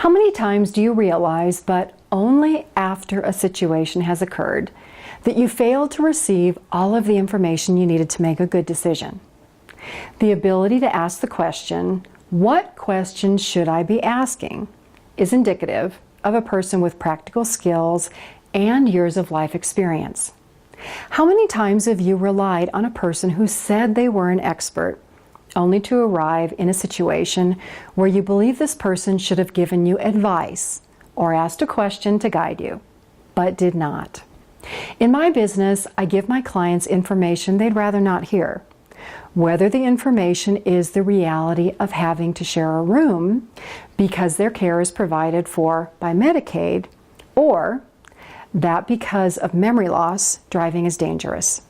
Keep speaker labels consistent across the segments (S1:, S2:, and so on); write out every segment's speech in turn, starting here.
S1: How many times do you realize, but only after a situation has occurred, that you failed to receive all of the information you needed to make a good decision? The ability to ask the question, what questions should I be asking, is indicative of a person with practical skills and years of life experience. How many times have you relied on a person who said they were an expert, only to arrive in a situation where you believe this person should have given you advice or asked a question to guide you, but did not? In my business, I give my clients information they'd rather not hear. Whether the information is the reality of having to share a room because their care is provided for by Medicaid, or that because of memory loss, driving is dangerous.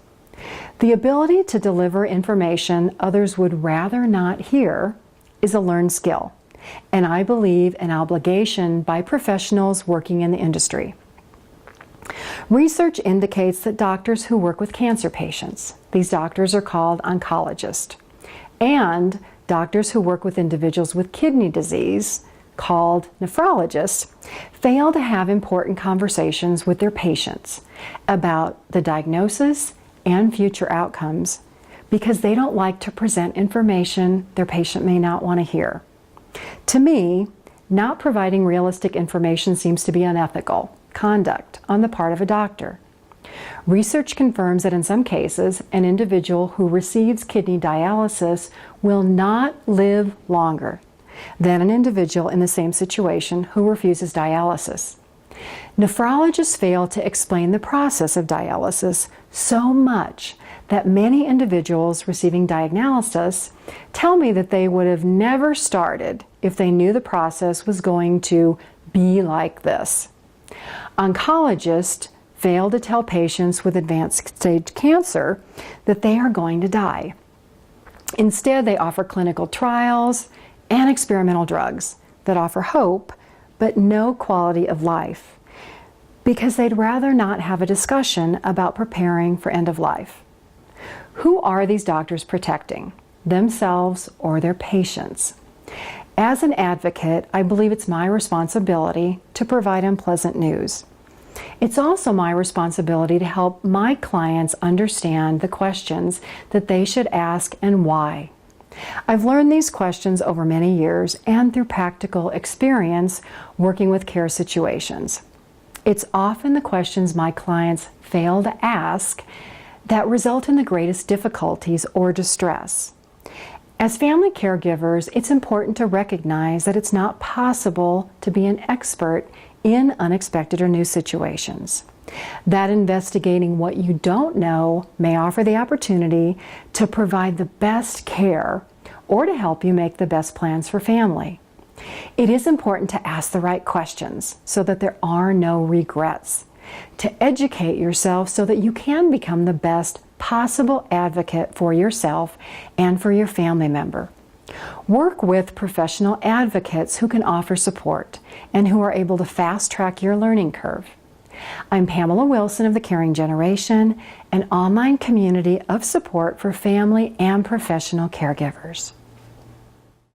S1: The ability to deliver information others would rather not hear is a learned skill, and I believe an obligation by professionals working in the industry. Research indicates that doctors who work with cancer patients, these doctors are called oncologists, and doctors who work with individuals with kidney disease, called nephrologists, fail to have important conversations with their patients about the diagnosis and future outcomes because they don't like to present information their patient may not want to hear. To me, not providing realistic information seems to be unethical conduct on the part of a doctor. Research confirms that in some cases, an individual who receives kidney dialysis will not live longer than an individual in the same situation who refuses dialysis. Nephrologists fail to explain the process of dialysis so much that many individuals receiving dialysis tell me that they would have never started if they knew the process was going to be like this. Oncologists fail to tell patients with advanced stage cancer that they are going to die. Instead, they offer clinical trials and experimental drugs that offer hope but no quality of life because they'd rather not have a discussion about preparing for end of life. Who are these doctors protecting, themselves or their patients? As an advocate, I believe it's my responsibility to provide unpleasant news. It's also my responsibility to help my clients understand the questions that they should ask and why. I've learned these questions over many years and through practical experience working with care situations. It's often the questions my clients fail to ask that result in the greatest difficulties or distress. As family caregivers, it's important to recognize that it's not possible to be an expert in unexpected or new situations. That investigating what you don't know may offer the opportunity to provide the best care or to help you make the best plans for family. It is important to ask the right questions so that there are no regrets, to educate yourself so that you can become the best possible advocate for yourself and for your family member. Work with professional advocates who can offer support and who are able to fast-track your learning curve. I'm Pamela Wilson of the Caring Generation, an online community of support for family and professional caregivers.